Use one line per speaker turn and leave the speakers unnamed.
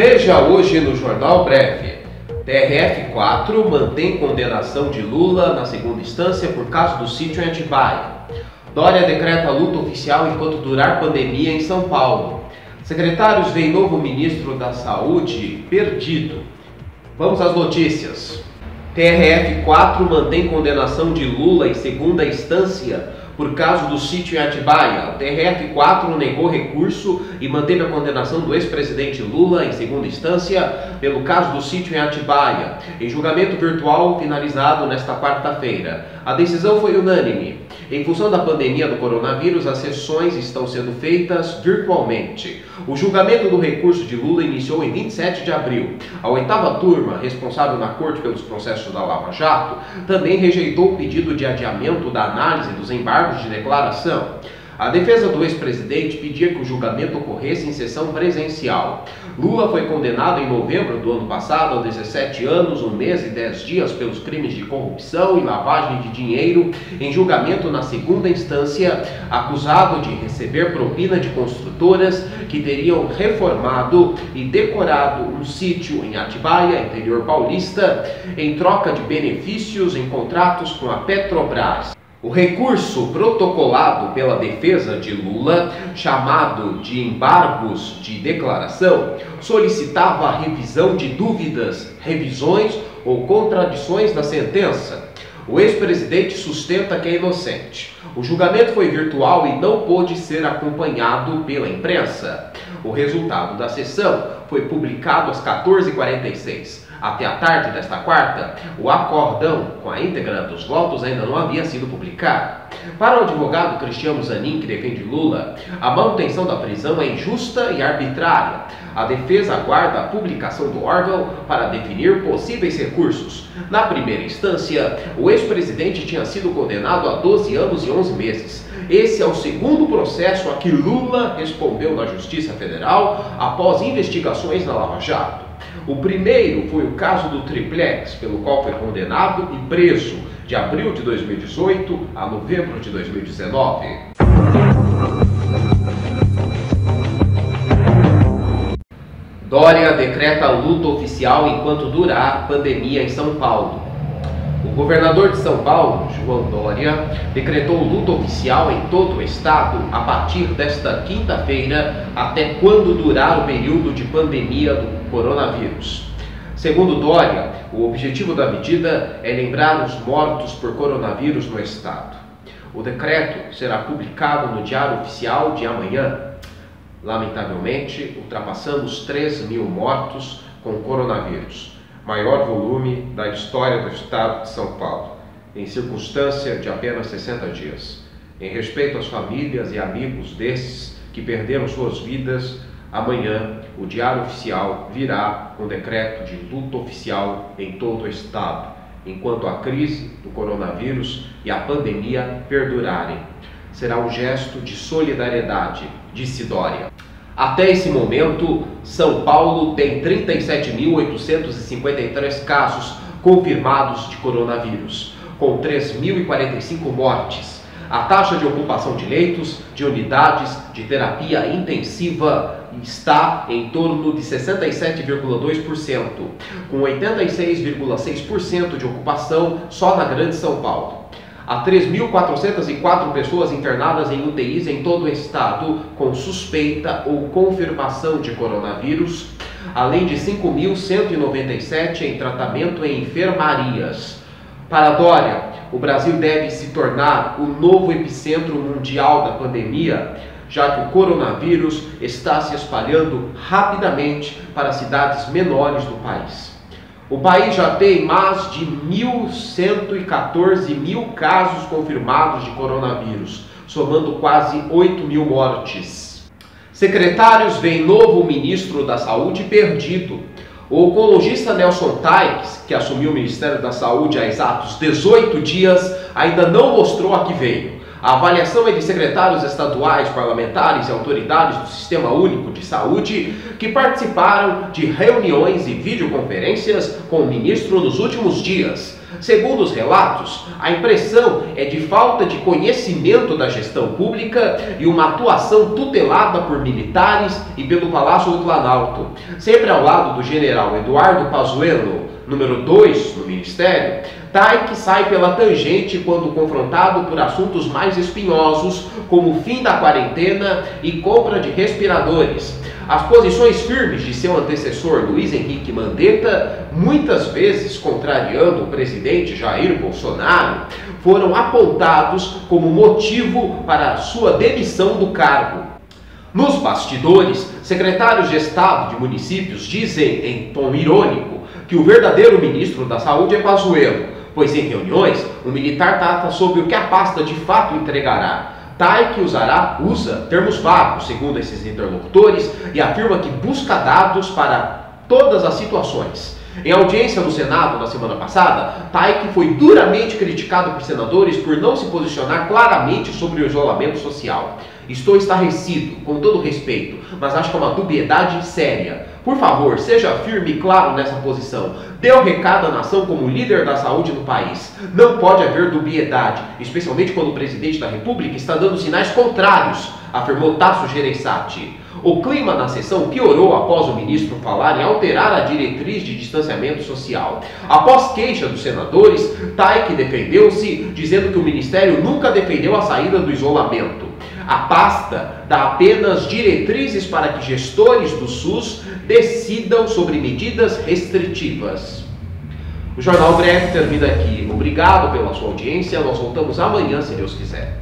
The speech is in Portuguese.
Veja hoje no Jornal Breve. TRF4 mantém condenação de Lula na segunda instância por caso do sítio em Atibaia. Dória decreta luta oficial enquanto durar pandemia em São Paulo. Secretários veem novo ministro da Saúde perdido. Vamos às notícias. TRF4 mantém condenação de Lula em segunda instância por caso do sítio em Atibaia. O TRF4 negou recurso e manteve a condenação do ex-presidente Lula em segunda instância pelo caso do sítio em Atibaia, em julgamento virtual finalizado nesta quarta-feira. A decisão foi unânime. Em função da pandemia do coronavírus, as sessões estão sendo feitas virtualmente. O julgamento do recurso de Lula iniciou em 27 de abril. A oitava turma, responsável na corte pelos processos da Lava Jato, também rejeitou o pedido de adiamento da análise dos embargos de declaração. A defesa do ex-presidente pedia que o julgamento ocorresse em sessão presencial. Lula foi condenado em novembro do ano passado a 17 anos, 1 mês e 10 dias pelos crimes de corrupção e lavagem de dinheiro em julgamento na segunda instância, acusado de receber propina de construtoras que teriam reformado e decorado um sítio em Atibaia, interior paulista, em troca de benefícios em contratos com a Petrobras. O recurso protocolado pela defesa de Lula, chamado de embargos de declaração, solicitava a revisão de dúvidas, revisões ou contradições da sentença. O ex-presidente sustenta que é inocente. O julgamento foi virtual e não pôde ser acompanhado pela imprensa. O resultado da sessão foi publicado às 14h46. Até a tarde desta quarta, o acórdão com a íntegra dos votos ainda não havia sido publicado. Para o advogado Cristiano Zanin, que defende Lula, a manutenção da prisão é injusta e arbitrária. A defesa aguarda a publicação do órgão para definir possíveis recursos. Na primeira instância, o ex-presidente tinha sido condenado a 12 anos e 11 meses. Esse é o segundo processo a que Lula respondeu na Justiça Federal após investigações na Lava Jato. O primeiro foi o caso do triplex, pelo qual foi condenado e preso de abril de 2018 a novembro de 2019. Dória decreta luta oficial enquanto durar pandemia em São Paulo. O governador de São Paulo, João Dória, decretou luta oficial em todo o estado a partir desta quinta-feira até quando durar o período de pandemia do coronavírus. Segundo Dória, o objetivo da medida é lembrar os mortos por coronavírus no estado. O decreto será publicado no Diário Oficial de amanhã. Lamentavelmente, ultrapassamos 3.000 mortos com coronavírus, maior volume da história do estado de São Paulo, em circunstância de apenas 60 dias. Em respeito às famílias e amigos desses que perderam suas vidas, amanhã o Diário Oficial virá com decreto de luta oficial em todo o estado, enquanto a crise do coronavírus e a pandemia perdurarem. Será um gesto de solidariedade, disse Dória. Até esse momento, São Paulo tem 37.853 casos confirmados de coronavírus, com 3.045 mortes. A taxa de ocupação de leitos, de unidades de terapia intensiva está em torno de 67,2%, com 86,6% de ocupação só na Grande São Paulo. Há 3.404 pessoas internadas em UTIs em todo o estado com suspeita ou confirmação de coronavírus, além de 5.197 em tratamento em enfermarias. Para Dória, o Brasil deve se tornar o novo epicentro mundial da pandemia, já que o coronavírus está se espalhando rapidamente para cidades menores do país. O país já tem mais de 1.114 casos confirmados de coronavírus, somando quase 8.000 mortes. Secretários veem novo ministro da Saúde perdido. O oncologista Nelson Taix, que assumiu o Ministério da Saúde há exatos 18 dias, ainda não mostrou a que veio. A avaliação é de secretários estaduais, parlamentares e autoridades do Sistema Único de Saúde que participaram de reuniões e videoconferências com o ministro nos últimos dias. Segundo os relatos, a impressão é de falta de conhecimento da gestão pública e uma atuação tutelada por militares e pelo Palácio do Planalto. Sempre ao lado do general Eduardo Pazuello, número 2 no Ministério, TAIC sai pela tangente quando confrontado por assuntos mais espinhosos, como o fim da quarentena e compra de respiradores. As posições firmes de seu antecessor, Luiz Henrique Mandetta, muitas vezes contrariando o presidente Jair Bolsonaro, foram apontados como motivo para sua demissão do cargo. Nos bastidores, secretários de Estado de municípios dizem, em tom irônico, que o verdadeiro ministro da Saúde é Pazuello, pois em reuniões o militar trata sobre o que a pasta de fato entregará. TAIC usa termos vagos, segundo esses interlocutores, e afirma que busca dados para todas as situações. Em audiência no Senado na semana passada, TAIC foi duramente criticado por senadores por não se posicionar claramente sobre o isolamento social. Estou estarrecido, com todo respeito, mas acho que é uma dubiedade séria. Por favor, seja firme e claro nessa posição. Dê o recado à nação como líder da saúde no país. Não pode haver dubiedade, especialmente quando o presidente da República está dando sinais contrários, afirmou Tasso Gereissati. O clima na sessão piorou após o ministro falar em alterar a diretriz de distanciamento social. Após queixa dos senadores, TAIC defendeu-se, dizendo que o ministério nunca defendeu a saída do isolamento. A pasta dá apenas diretrizes para que gestores do SUS decidam sobre medidas restritivas. O Jornal Breve termina aqui. Obrigado pela sua audiência. Nós voltamos amanhã, se Deus quiser.